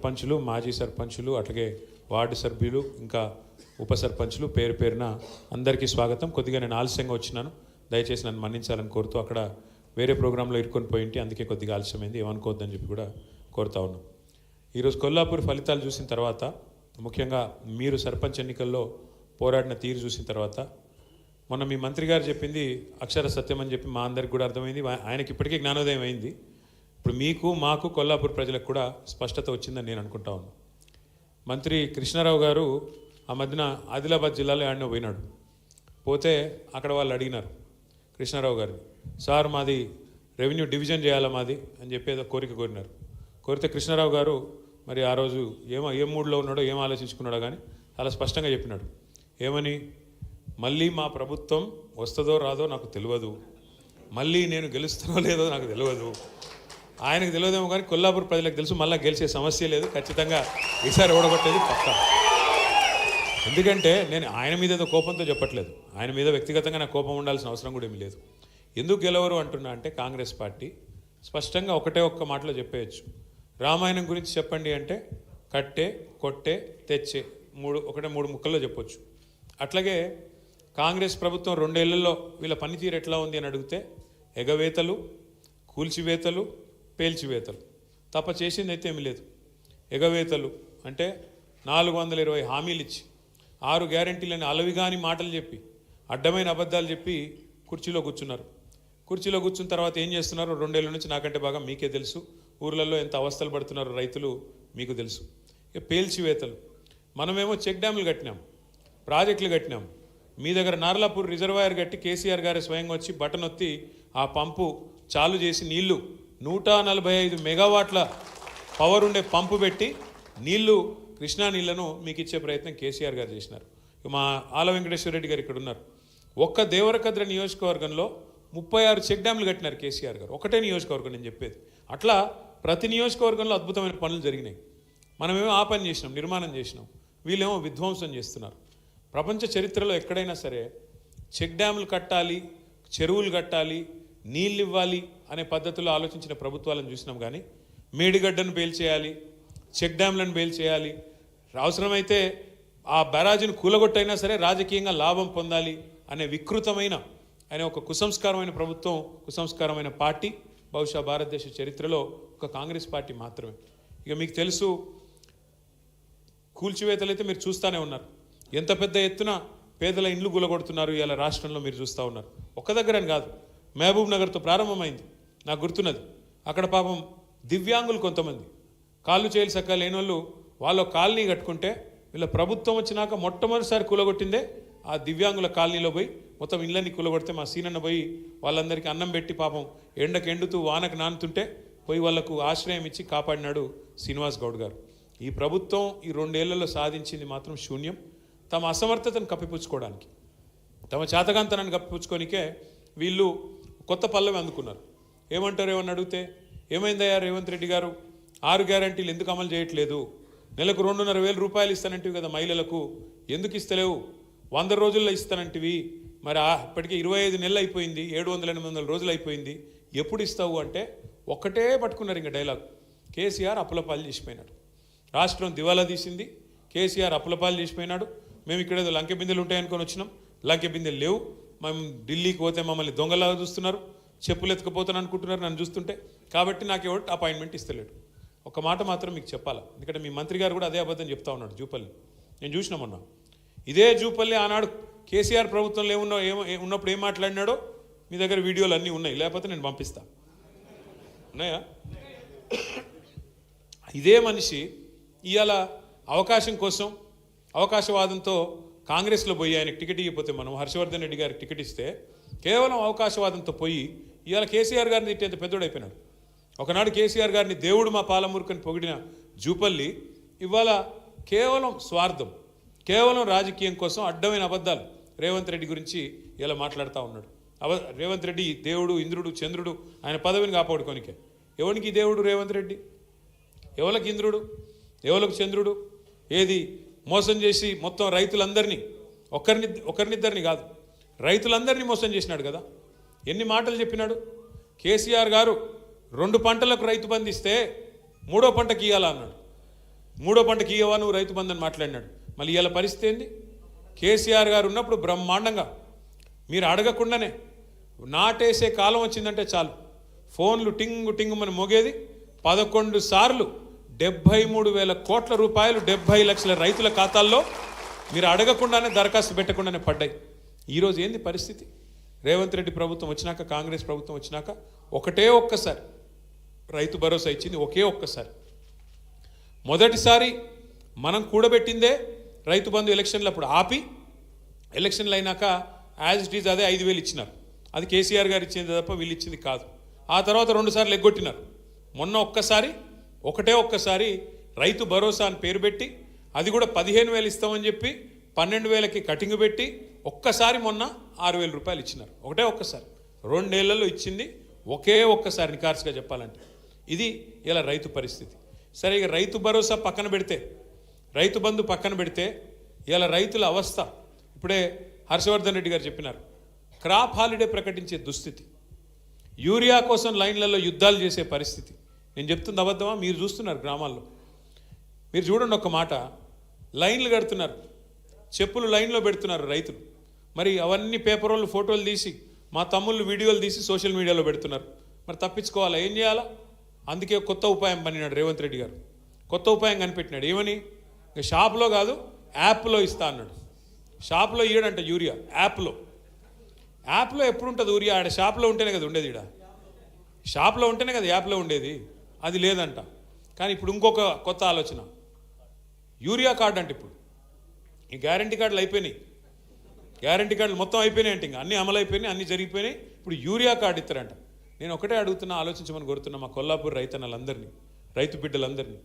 సర్పంచులు, మాజీ సర్పంచులు, అట్లాగే వార్డు సభ్యులు, ఇంకా ఉప సర్పంచులు పేరు పేరున అందరికీ స్వాగతం. కొద్దిగా నేను ఆలస్యంగా వచ్చినాను, దయచేసి నన్ను మన్నించాలని కోరుతూ అక్కడ వేరే ప్రోగ్రాంలో ఇరుకొని పోయింటి, అందుకే కొద్దిగా ఆలస్యమైంది, ఏమనుకోవద్దని చెప్పి కూడా కోరుతా ఉన్నాం. ఈరోజు కొల్లాపూర్ ఫలితాలు చూసిన తర్వాత, ముఖ్యంగా మీరు సర్పంచ్ ఎన్నికల్లో పోరాడిన తీరు చూసిన తర్వాత, మొన్న మీ మంత్రి గారు చెప్పింది అక్షర సత్యం అని చెప్పి మా అందరికి కూడా అర్థమైంది. ఆయనకి ఇప్పటికే జ్ఞానోదయం అయింది. ఇప్పుడు మీకు మాకు కొల్లాపూర్ ప్రజలకు కూడా స్పష్టత వచ్చిందని నేను అనుకుంటా ఉన్నాను. మంత్రి కృష్ణారావు గారు ఆ మధ్యన ఆదిలాబాద్ జిల్లాలో ఆడిన పోయినాడు. పోతే అక్కడ వాళ్ళు అడిగినారు కృష్ణారావు గారిని, సార్ మాది రెవెన్యూ డివిజన్ చేయాలా మాది అని చెప్పి ఏదో కోరిక కోరినారు. కోరితే కృష్ణారావు గారు మరి ఆ రోజు ఏం మూడ్లో ఉన్నాడో ఏం ఆలోచించుకున్నాడో కానీ చాలా స్పష్టంగా చెప్పినాడు. ఏమని, మళ్ళీ మా ప్రభుత్వం వస్తుందో రాదో నాకు తెలియదు, మళ్ళీ నేను గెలుస్తానో లేదో నాకు తెలియదు. ఆయనకు తెలియదేమో కానీ కొల్లాపూర్ ప్రజలకు తెలుసు, మళ్ళీ గెలిచే సమస్య లేదు, ఖచ్చితంగా ఈసారి ఓడగొట్టేది పక్కా. ఎందుకంటే నేను ఆయన మీద ఏదో కోపంతో చెప్పట్లేదు, ఆయన మీద వ్యక్తిగతంగా నాకు కోపం ఉండాల్సిన అవసరం కూడా ఏమీ లేదు. ఎందుకు గెలవరు అంటున్నా అంటే, కాంగ్రెస్ పార్టీ స్పష్టంగా ఒక్క మాటలో చెప్పేయచ్చు. రామాయణం గురించి చెప్పండి అంటే కట్టే, కొట్టే, తెచ్చే, మూడు ముక్కల్లో చెప్పొచ్చు. అట్లాగే కాంగ్రెస్ ప్రభుత్వం 2 ఏళ్లలో వీళ్ళ పనితీరు ఎట్లా ఉంది అని అడిగితే, ఎగవేతలు, కూల్చివేతలు, పేల్చివేతలు తప్ప చేసింది అయితే ఏమీ లేదు. ఎగవేతలు అంటే 420 హామీలు ఇచ్చి 6 గ్యారెంటీలని అలవిగాని మాటలు చెప్పి అడ్డమైన అబద్ధాలు చెప్పి కుర్చీలో కూర్చున్నారు. కుర్చీలో కూర్చున్న తర్వాత ఏం చేస్తున్నారో 2 ఏళ్ళ నుంచి నాకంటే బాగా మీకే తెలుసు. ఊర్లలో ఎంత అవస్థలు పడుతున్నారో రైతులు మీకు తెలుసు. ఇక పేల్చివేతలు, మనమేమో చెక్ డ్యాములు కట్టినాం, ప్రాజెక్టులు కట్టినాం. మీ దగ్గర నార్లాపూర్ రిజర్వాయర్ కట్టి కేసీఆర్ గారే స్వయంగా వచ్చి బటన్ ఒత్తి ఆ పంపు చాలు చేసి నీళ్లు 145 మెగావాట్ల పవర్ ఉండే పంపు పెట్టి నీళ్లు, కృష్ణా నీళ్లను మీకు ఇచ్చే ప్రయత్నం కేసీఆర్ గారు చేసినారు. మా ఆల వెంకటేశ్వర రెడ్డి గారు ఇక్కడ ఉన్నారు. ఒక్క దేవరకద్ర నియోజకవర్గంలో 36 చెక్ డ్యామ్లు కట్టినారు కేసీఆర్ గారు, ఒకటే నియోజకవర్గం నేను చెప్పేది. అట్లా ప్రతి నియోజకవర్గంలో అద్భుతమైన పనులు జరిగినాయి. మనమేమో ఆ పని చేసినాం, నిర్మాణం చేసినాం, వీళ్ళేమో విధ్వంసం చేస్తున్నారు. ప్రపంచ చరిత్రలో ఎక్కడైనా సరే చెక్ డ్యాములు కట్టాలి, చెరువులు కట్టాలి, నీళ్ళు ఇవ్వాలి అనే పద్ధతిలో ఆలోచించిన ప్రభుత్వాలను చూసినాం. కానీ మేడిగడ్డను బేల్చేయాలి, చెక్ డ్యామ్లను బేల్చేయాలి, అవసరమైతే ఆ బ్యారాజును కూలగొట్టైనా సరే రాజకీయంగా లాభం పొందాలి అనే వికృతమైన, అనే ఒక కుసంస్కారమైన ప్రభుత్వం, కుసంస్కారమైన పార్టీ బహుశా భారతదేశ చరిత్రలో ఒక కాంగ్రెస్ పార్టీ మాత్రమే. ఇక మీకు తెలుసు, కూల్చివేతలు అయితే మీరు చూస్తూనే ఉన్నారు. ఎంత పెద్ద ఎత్తున పేదల ఇండ్లు గులగొడుతున్నారు ఇలా రాష్ట్రంలో మీరు చూస్తూ ఉన్నారు. ఒక్క దగ్గరని కాదు, మహబూబ్ నగర్తో ప్రారంభమైంది. నాకు గుర్తున్నది, అక్కడ పాపం దివ్యాంగులు కొంతమంది కాళ్ళు చేయాలి సక్క లేని వాళ్ళు, వాళ్ళ కాలనీ కట్టుకుంటే వీళ్ళ ప్రభుత్వం వచ్చినాక మొట్టమొదటిసారి కూలగొట్టిందే ఆ దివ్యాంగుల కాలనీలో పోయి మొత్తం ఇళ్ళని కూలగొడితే మా సీనన్న పోయి వాళ్ళందరికీ అన్నం పెట్టి పాపం ఎండకు ఎండుతూ వానకు నానుతుంటే పోయి వాళ్లకు ఆశ్రయం ఇచ్చి కాపాడినాడు శ్రీనివాస్ గౌడ్ గారు. ఈ ప్రభుత్వం ఈ 2 ఏళ్లలో సాధించింది మాత్రం శూన్యం. తమ అసమర్థతను కప్పిపుచ్చుకోవడానికి, తమ చేతగాంతనాన్ని కప్పిపుచ్చుకోనికే వీళ్ళు కొత్త పల్లవి అందుకున్నారు. ఏమంటారు ఏమని అడిగితే, ఏమైందయ్యా రేవంత్ రెడ్డి గారు, 6 గ్యారెంటీలు ఎందుకు అమలు చేయట్లేదు, నెలకు 2,500,000 రూపాయలు ఇస్తానంటివి కదా మహిళలకు, ఎందుకు ఇస్తలేవు, 100 రోజుల్లో ఇస్తానంటివి, మరి ఇప్పటికీ 25 నెలలు అయిపోయింది, 700-800 రోజులు అయిపోయింది, ఎప్పుడు ఇస్తావు అంటే ఒక్కటే పట్టుకున్నారు ఇంకా డైలాగ్. కేసీఆర్ అప్పులపాలు చేసిపోయినాడు, రాష్ట్రం దివాలా తీసింది, కేసీఆర్ అప్పులపాలు చేసిపోయినాడు. మేము ఇక్కడ ఏదో లంకె బిందెలు ఉంటాయనుకొని వచ్చినాం, లంకె బిందెలు లేవు, మేము ఢిల్లీకి పోతే మమ్మల్ని దొంగలాగా చూస్తున్నారు, చెప్పులు ఎత్తుకుపోతాను అనుకుంటున్నారు నన్ను చూస్తుంటే, కాబట్టి నాకు ఎవరు అపాయింట్మెంట్ ఇస్తలేడు. ఒక మాట మాత్రం మీకు చెప్పాలా, ఎందుకంటే మీ మంత్రి గారు కూడా అదే అబద్ధం చెప్తా ఉన్నాడు. జూపల్లి నేను చూసినామన్నా, ఇదే జూపల్లి ఆనాడు కేసీఆర్ ప్రభుత్వంలో ఉన్నప్పుడు ఏం మాట్లాడినాడో మీ దగ్గర వీడియోలు అన్నీ ఉన్నాయి, లేకపోతే నేను పంపిస్తా, ఉన్నాయా? ఇదే మనిషి ఇవాళ అవకాశం కోసం, అవకాశవాదంతో కాంగ్రెస్లో పోయి ఆయనకు టికెట్ ఇవ్వకపోతే, మనం హర్షవర్ధన్ రెడ్డి గారికి టికెట్ ఇస్తే కేవలం అవకాశవాదంతో పోయి ఇవాళ కేసీఆర్ గారిని తిట్టేంత పెద్దోడైపోయినాడు. ఒకనాడు కేసీఆర్ గారిని దేవుడు మా పాలమూరుకని పొగిడిన జూపల్లి ఇవాళ కేవలం స్వార్థం, కేవలం రాజకీయం కోసం అడ్డమైన అబద్ధాలు రేవంత్ రెడ్డి గురించి ఇలా మాట్లాడుతూ ఉన్నాడు. రేవంత్ రెడ్డి దేవుడు, ఇంద్రుడు, చంద్రుడు, ఆయన పదవిని కాపాడుకోనికే. ఎవరికి దేవుడు రేవంత్ రెడ్డి, ఎవరికి ఇంద్రుడు, ఎవరికి చంద్రుడు? ఏది మోసం చేసి మొత్తం రైతులందరినీ, ఒకరినిద్దరిని కాదు, రైతులందరినీ మోసం చేసినాడు కదా. ఎన్ని మాటలు చెప్పినాడు కేసీఆర్ గారు. 2 పంటలకు రైతు బంధు ఇస్తే 3వ పంటకి ఇవ్వాలన్నాడు. మూడో పంటకి ఇయ్యవా నువ్వు రైతు బంధు అని మాట్లాడినాడు. మళ్ళీ ఇవాళ పరిస్థితి ఏంది? కేసీఆర్ గారు ఉన్నప్పుడు బ్రహ్మాండంగా మీరు అడగకుండానే నాటేసే కాలం వచ్చిందంటే చాలు ఫోన్లు టింగు టింగుమని మోగేది. 11 సార్లు 73,000 కోట్ల రూపాయలు 70 లక్షల రైతుల ఖాతాల్లో మీరు అడగకుండానే దరఖాస్తు పెట్టకుండానే పడ్డాయి. ఈరోజు ఏంది పరిస్థితి? రేవంత్ రెడ్డి ప్రభుత్వం వచ్చినాక, కాంగ్రెస్ ప్రభుత్వం వచ్చినాక ఒకటే ఒక్కసారి రైతు భరోసా ఇచ్చింది. ఒకే ఒక్కసారి. మొదటిసారి మనం కూడబెట్టిందే రైతు బంధు ఎలక్షన్లు అప్పుడు ఆపి, ఎలక్షన్లు అయినాక యాజ్ ఇట్ ఈజ్ అదే 5,000 ఇచ్చినారు. అది కేసీఆర్ గారు ఇచ్చింది తప్ప వీళ్ళు ఇచ్చింది కాదు. ఆ తర్వాత 2 సార్లు ఎగ్గొట్టినారు. మొన్న ఒకటే ఒక్కసారి రైతు భరోసా అని పేరు పెట్టి, అది కూడా 15,000 ఇస్తామని చెప్పి 12,000కి కటింగ్ పెట్టి ఒక్కసారి మొన్న 6,000 రూపాయలు ఇచ్చినారు. ఒకటే ఒక్కసారి. 2 ఏళ్లలో ఇచ్చింది ఒకే ఒక్కసారి. నికార్సుగా చెప్పాలంటే ఇది ఇలా రైతు పరిస్థితి. సరే, ఇక రైతు భరోసా పక్కన పెడితే, రైతు బంధు పక్కన పెడితే ఇలా రైతుల అవస్థ ఇప్పుడే హర్షవర్ధన్ రెడ్డి గారు చెప్పినారు. క్రాప్ హాలిడే ప్రకటించే దుస్థితి, యూరియా కోసం లైన్లలో యుద్ధాలు చేసే పరిస్థితి. నేను చెప్తుంది అబద్ధమా? మీరు చూస్తున్నారు గ్రామాల్లో. మీరు చూడండి ఒక్క మాట, లైన్లు కడుతున్నారు, చెప్పులు లైన్లో పెడుతున్నారు రైతులు. మరి అవన్నీ పేపర్ వాళ్ళు ఫోటోలు తీసి, మా తమ్ముళ్ళు వీడియోలు తీసి సోషల్ మీడియాలో పెడుతున్నారు. మరి తప్పించుకోవాలా? ఏం చేయాలా? అందుకే కొత్త ఉపాయం పన్నినాడు రేవంత్ రెడ్డి గారు. కొత్త ఉపాయం కనిపెట్టినాడు. ఏమని? ఇక షాప్లో కాదు, యాప్లో ఇస్తా అన్నాడు. షాప్లో ఇయ్యడంట యూరియా, యాప్లో ఎప్పుడు ఉంటుంది యూరియా? ఆడ షాప్లో ఉంటేనే కదా ఉండేది. ఈడ షాప్లో ఉంటేనే కదా యాప్లో ఉండేది. అది లేదంట. కానీ ఇప్పుడు ఇంకొక కొత్త ఆలోచన, యూరియా కార్డు అంటే ఇప్పుడు ఈ గ్యారంటీ కార్డులు అయిపోయినాయి. గ్యారంటీ కార్డులు మొత్తం అయిపోయినాయి అంటే, ఇంకా అన్నీ అమలు అయిపోయినాయి, అన్నీ జరిగిపోయినాయి. ఇప్పుడు యూరియా కార్డు ఇస్తారంట. నేను ఒకటే అడుగుతున్నా, ఆలోచించమని కోరుతున్నా మా కొల్లాపూర్ రైతన్నలందరినీ, రైతు బిడ్డలందరినీ.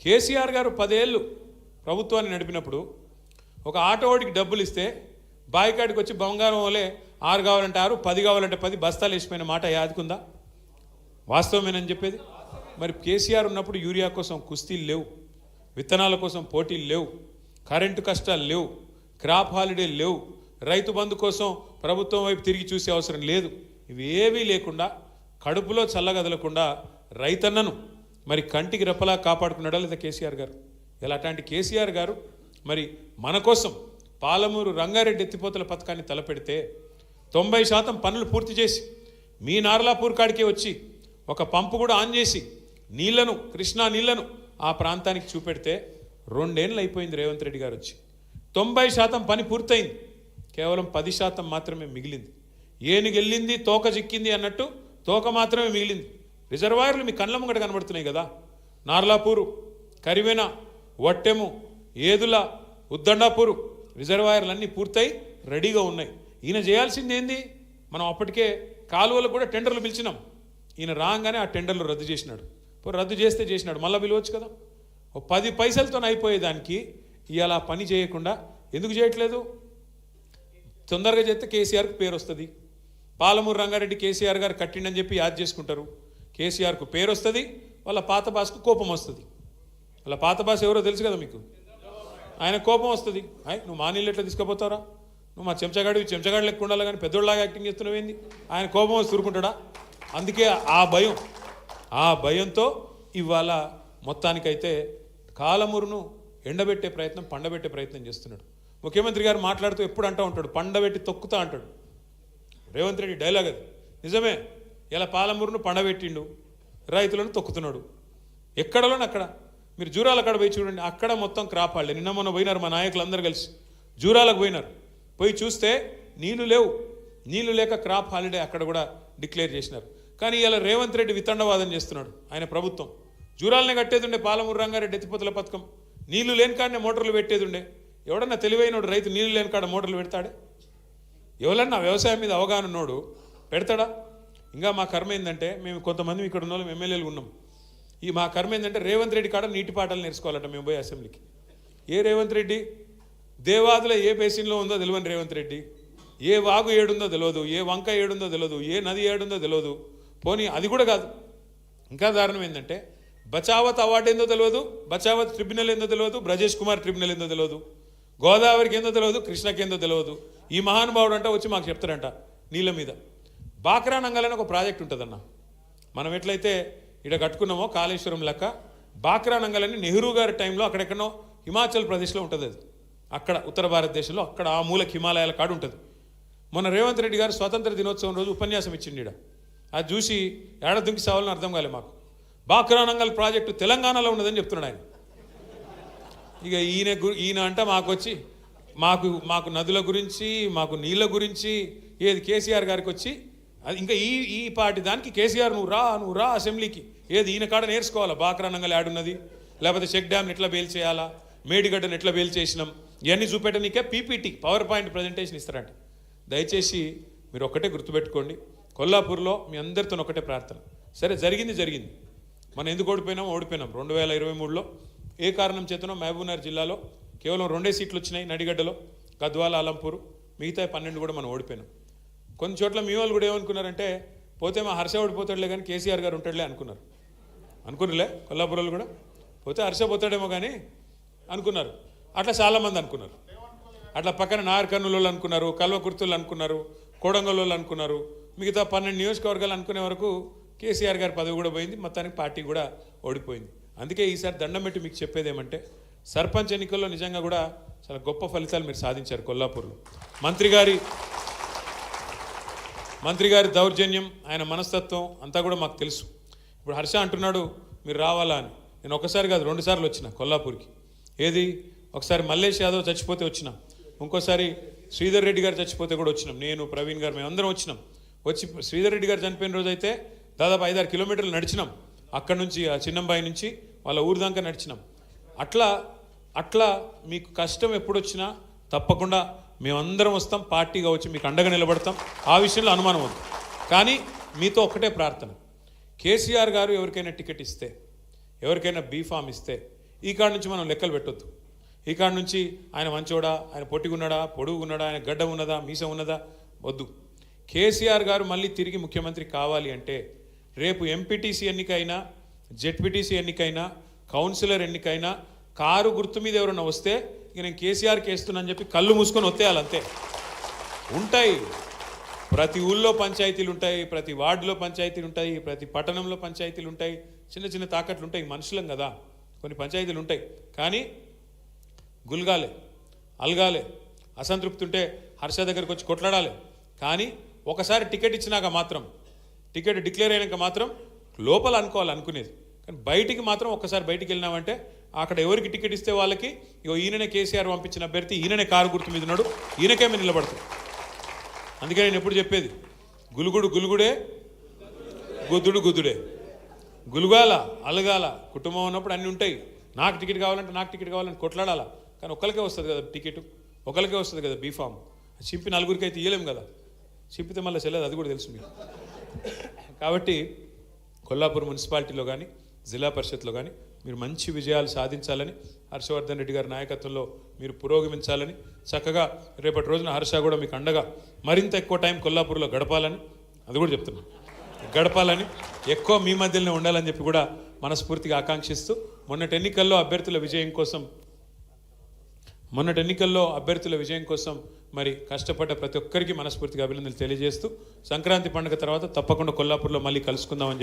కేసీఆర్ గారు 10 ఏళ్ళు ప్రభుత్వాన్ని నడిపినప్పుడు ఒక ఆటోవాడికి డబ్బులు ఇస్తే బాయికాడికి వచ్చి బంగారం వలే 6 కావాలంటే 6, 10 కావాలంటే 10 బస్తాలు వేసిపోయిన మాట యాదుకుందా? వాస్తవమేనని చెప్పేది. మరి కేసీఆర్ ఉన్నప్పుడు యూరియా కోసం కుస్తీలు లేవు, విత్తనాల కోసం పోటీలు లేవు, కరెంటు కష్టాలు లేవు, క్రాప్ హాలిడే లేవు, రైతు బంధు కోసం ప్రభుత్వం వైపు తిరిగి చూసే అవసరం లేదు. ఇవి ఏవీ లేకుండా, కడుపులో చల్లగదలకుండా రైతన్నను మరి కంటికి రెప్పలా కాపాడుకున్నాడా లేదా కేసీఆర్ గారు? ఇలా అట్లాంటి కేసీఆర్ గారు మరి మన కోసం పాలమూరు రంగారెడ్డి ఎత్తిపోతల పథకాన్ని తలపెడితే 90% పనులు పూర్తి చేసి మీ నార్లాపూర్ కాడికే వచ్చి ఒక పంపు కూడా ఆన్ చేసి నీళ్లను, కృష్ణా నీళ్లను ఆ ప్రాంతానికి చూపెడితే 2 ఏళ్ళు అయిపోయింది రేవంత్ రెడ్డి గారు వచ్చి. 90% పని పూర్తయింది, కేవలం 10% మాత్రమే మిగిలింది. ఏనుగెళ్ళింది తోక చిక్కింది అన్నట్టు తోక మాత్రమే మిగిలింది. రిజర్వాయర్లు మీ కళ్ళ ముంగట కనబడుతున్నాయి కదా. నార్లాపూరు, కరివెన, వట్టెము, ఏదుల, ఉద్దండాపూరు రిజర్వాయర్లు అన్నీ పూర్తయి రెడీగా ఉన్నాయి. ఈయన చేయాల్సింది ఏంది? మనం అప్పటికే కాలువలకు కూడా టెండర్లు పిలిచినాం. ఈయన రాగానే ఆ టెండర్లు రద్దు చేసినాడు. రద్దు చేసినాడు, మళ్ళీ పిలవచ్చు కదా. 10 పైసలతో అయిపోయేదానికి ఇవాళ పని చేయకుండా ఎందుకు చేయట్లేదు? తొందరగా చేస్తే కేసీఆర్కు పేరు వస్తుంది. పాలమూరు రంగారెడ్డి కేసీఆర్ గారు కట్టిండని చెప్పి యాద్ చేసుకుంటారు. కేసీఆర్కు పేరు వస్తుంది, వాళ్ళ పాత బాస్కు కోపం వస్తుంది. వాళ్ళ పాత బాస్ ఎవరో తెలుసు కదా మీకు. ఆయన కోపం వస్తుంది, నువ్వు మా నీళ్ళు ఎట్లా తీసుకుపోతారా, నువ్వు మా చెంచగాడు లెక్క ఉండాలి కానీ పెద్దోళ్ళలాగా యాక్టింగ్ చేస్తున్నావు ఏంది? ఆయన కోపం వస్తే ఊరుకుంటాడా? అందుకే ఆ భయంతో ఇవాళ మొత్తానికైతే కాలమూరును ఎండబెట్టే ప్రయత్నం, పండబెట్టే ప్రయత్నం చేస్తున్నాడు. ముఖ్యమంత్రి గారు మాట్లాడుతూ ఎప్పుడు అంటూ ఉంటాడు, పండబెట్టి తొక్కుతా అంటాడు. రేవంత్ రెడ్డి డైలాగ్ అది. నిజమే, ఇలా పాలమూరును పండబెట్టిండు, రైతులను తొక్కుతున్నాడు. ఎక్కడలోనే అక్కడ. మీరు జూరాల అక్కడ పోయి చూడండి, అక్కడ మొత్తం క్రాప్ హాలిడే. నిన్న మొన్న పోయినారు మా నాయకులందరూ కలిసి, జూరాలకు పోయినారు. పోయి చూస్తే నీళ్లు లేవు, నీళ్లు లేక క్రాప్ హాలిడే అక్కడ కూడా డిక్లేర్ చేసినారు. కానీ ఇలా రేవంత్ రెడ్డి వితండవాదం చేస్తున్నాడు. ఆయన ప్రభుత్వం జూరాలనే కట్టేది ఉండే, పాలమూరు రంగారెడ్డి ఎత్తిపోతల పథకం. నీళ్లు లేని కాడనే మోటార్లు పెట్టేది ఉండే. ఎవడన్నా తెలివైనోడు రైతు నీళ్లు లేని కాడ మోటార్లు పెడతాడే? ఎవరన్నా వ్యవసాయం మీద అవగాహన ఉన్నోడు పెడతాడా? ఇంకా మా కర్మ ఏంటంటే, మేము కొంతమంది ఇక్కడ ఉన్న వాళ్ళు ఎమ్మెల్యేలు ఉన్నాం. మా కర్మ ఏంటంటే రేవంత్ రెడ్డి కాడ నీటి పాటలు నేర్చుకోవాలట మేము పోయి అసెంబ్లీకి. ఏ రేవంత్ రెడ్డి? దేవాదుల ఏ బేసిన్లో ఉందో తెలియని రేవంత్ రెడ్డి, ఏ వాగు ఏడుందో తెలియదు, ఏ వంక ఏడుందో తెలియదు, ఏ నది ఏడుందో తెలియదు. పోనీ అది కూడా కాదు, ఇంకా దారుణం ఏంటంటే బచావత్ అవార్డు ఏందో తెలియదు, బచావత్ ట్రిబ్యునల్ ఏందో తెలియదు, బ్రజేష్ కుమార్ ట్రిబ్యునల్ ఏందో తెలియదు, గోదావరికి ఏందో తెలియదు, కృష్ణకి ఏందో తెలియదు. ఈ మహానుభావుడు అంట వచ్చి మాకు చెప్తారంట నీళ్ళ మీద. బాక్రా నంగల్ అని ఒక ప్రాజెక్ట్ ఉంటుందన్న. మనం ఎట్లయితే ఇక్కడ కట్టుకున్నామో కాళేశ్వరం లెక్క బాక్రా నంగల్ అని నెహ్రూ గారి టైంలో అక్కడెక్కడో హిమాచల్ ప్రదేశ్లో ఉంటుంది అది, అక్కడ ఉత్తర భారతదేశంలో అక్కడ ఆ మూలకి హిమాలయాల కాడు ఉంటుంది. మొన్న రేవంత్ రెడ్డి గారు స్వాతంత్ర దినోత్సవం రోజు ఉపన్యాసం ఇచ్చిండు. అది చూసి ఏడ దుంకి సావాలని అర్థం కాలే మాకు. బాక్రా నంగల్ ప్రాజెక్టు తెలంగాణలో ఉన్నదని చెప్తున్నాడు ఆయన. ఇక ఈయన అంట మాకు వచ్చి మాకు నదుల గురించి మాకు నీళ్ళ గురించి ఏది కేసీఆర్ గారికి వచ్చి అది ఇంకా ఈ పార్టీ దానికి కేసీఆర్ నువ్వు రా అసెంబ్లీకి ఏది ఈయన కాడ నేర్చుకోవాలా బాక్రా నంగల్ యాడున్నది, లేకపోతే చెక్ డ్యామ్ని ఎట్లా బేల్ చేయాలా, మేడిగడ్డను ఎట్లా బేల్ చేసినాం, ఇవన్నీ చూపెట్టనీకే పీపీటీ పవర్ పాయింట్ ప్రజెంటేషన్ ఇస్తారంట. దయచేసి మీరు ఒక్కటే గుర్తుపెట్టుకోండి, కొల్లాపూర్లో మీ అందరితో ఒకటే ప్రార్థన. సరే జరిగింది మనం ఎందుకు ఓడిపోయినాం 2023లో ఏ కారణం చేతనో మహబూబ్నగర్ జిల్లాలో కేవలం 2 సీట్లు వచ్చినాయి, నడిగడ్డలో, గద్వాల, అలంపూరు, మిగతా 12 కూడా మనం ఓడిపోయినాం. కొన్ని చోట్ల మీ వాళ్ళు కూడా ఏమనుకున్నారంటే పోతే మా హర్ష ఓడిపోతాడులే కానీ కేసీఆర్ గారు ఉంటాడులే అనుకున్నారులే కొల్లాపూర్లో కూడా పోతే హర్ష పోతాడేమో కానీ అనుకున్నారు. అట్లా చాలామంది అనుకున్నారు. అట్లా పక్కన నాగర్ కర్నూలు అనుకున్నారు, కల్వకుర్తులు అనుకున్నారు, కోడంగల్లో అనుకున్నారు, మిగతా 12 నియోజకవర్గాలు అనుకునే వరకు కేసీఆర్ గారి పదవి కూడా పోయింది, మొత్తానికి పార్టీ కూడా ఓడిపోయింది. అందుకే ఈసారి దండం పెట్టి మీకు చెప్పేది ఏమంటే సర్పంచ్ ఎన్నికల్లో నిజంగా కూడా చాలా గొప్ప ఫలితాలు మీరు సాధించారు కొల్లాపూర్లో. మంత్రి గారి దౌర్జన్యం, ఆయన మనస్తత్వం అంతా కూడా మాకు తెలుసు. ఇప్పుడు హర్ష అంటున్నాడు మీరు రావాలా అని. నేను ఒకసారి కాదు 2 సార్లు వచ్చిన కొల్లాపూర్కి. ఏది ఒకసారి మల్లేష్ యాదవ్ చచ్చిపోతే వచ్చిన, ఇంకోసారి శ్రీధర్ రెడ్డి గారు చచ్చిపోతే కూడా వచ్చినాం. నేను ప్రవీణ్ గారు మేమందరం వచ్చినాం. వచ్చి శ్రీధర్ రెడ్డి గారు చనిపోయిన రోజు అయితే దాదాపు 5-6 కిలోమీటర్లు నడిచినాం. అక్కడ నుంచి ఆ చిన్నంబాయి నుంచి వాళ్ళ ఊరు దాకా నడిచినాం. అట్లా మీకు కష్టం ఎప్పుడొచ్చినా తప్పకుండా మేమందరం వస్తాం, పార్టీగా వచ్చి మీకు అండగా నిలబడతాం. ఆ విషయంలో అనుమానం వద్దు. కానీ మీతో ఒక్కటే ప్రార్థన, కేసీఆర్ గారు ఎవరికైనా టికెట్ ఇస్తే, ఎవరికైనా బీఫామ్ ఇస్తే ఈ కాడ నుంచి మనం లెక్కలు పెట్టొద్దు. ఈ కాడ నుంచి ఆయన మంచోడా, ఆయన పొట్టిగున్నాడా, పొడుగున్నాడా, ఆయన గడ్డ ఉన్నదా, మీసం ఉన్నదా, వద్దు. కేసీఆర్ గారు మళ్ళీ తిరిగి ముఖ్యమంత్రి కావాలి అంటే రేపు ఎంపీటీసీ ఎన్నికైనా, జెడ్పీటీసీ ఎన్నికైనా, కౌన్సిలర్ ఎన్నికైనా కారు గుర్తు మీద ఎవరైనా వస్తే ఇక నేను కేసీఆర్కి వేస్తున్నాను చెప్పి కళ్ళు మూసుకొని వత్తేయాలి అంతే. ఉంటాయి, ప్రతి ఊళ్ళో పంచాయతీలు ఉంటాయి, ప్రతి వార్డులో పంచాయతీలు ఉంటాయి, ప్రతి పట్టణంలో పంచాయతీలు ఉంటాయి, చిన్న తాకట్లు ఉంటాయి. మనుషులం కదా, కొన్ని పంచాయతీలు ఉంటాయి. కానీ గుల్గాలే, అలగాలే, అసంతృప్తి ఉంటే హర్ష దగ్గరికి వచ్చి కొట్లాడాలి. కానీ ఒకసారి టికెట్ ఇచ్చినాక మాత్రం, టికెట్ డిక్లేర్ అయినాక మాత్రం లోపల అనుకునేది. కానీ బయటికి మాత్రం ఒక్కసారి బయటికి వెళ్ళినామంటే అక్కడ ఎవరికి టికెట్ ఇస్తే వాళ్ళకి ఇగో ఈయననే కేసీఆర్ పంపించిన అభ్యర్థి, ఈయననే కారు గుర్తు మీద ఉన్నాడు, ఈయనకే మేము నిలబడతాం. అందుకే నేను ఎప్పుడు చెప్పేది గులుగుడే, గుద్దుడే, గులుగాల, అలగాల. కుటుంబం ఉన్నప్పుడు అన్నీ ఉంటాయి. నాకు టికెట్ కావాలంటే కొట్లాడాలా. కానీ ఒకరికే వస్తుంది కదా టికెట్, ఒకరికే వస్తుంది కదా బీఫామ్. చింపి 4గురికి అయితే ఇయ్యలేము కదా, చింపితే మళ్ళీ చెల్లదు, అది కూడా తెలుసు మీకు. కాబట్టి కొల్లాపూర్ మున్సిపాలిటీలో కానీ జిల్లా పరిషత్లో కానీ మీరు మంచి విజయాలు సాధించాలని, హర్షవర్ధన్ రెడ్డి గారి నాయకత్వంలో మీరు పురోగమించాలని, చక్కగా రేపటి రోజున హర్ష కూడా మీకు అండగా మరింత ఎక్కువ టైం కొల్లాపూర్లో గడపాలని, అది కూడా చెప్తున్నాను, గడపాలని, ఎక్కువ మీ మధ్యలోనే ఉండాలని చెప్పి కూడా మనస్ఫూర్తిగా ఆకాంక్షిస్తూ మొన్నటి ఎన్నికల్లో అభ్యర్థుల విజయం కోసం మరి కష్టపడ్డ ప్రతి ఒక్కరికి మనస్ఫూర్తిగా అభినందనలు తెలియజేస్తూ సంక్రాంతి పండుగ తర్వాత తప్పకుండా కొల్లాపూర్లో మళ్ళీ కలుసుకుందామని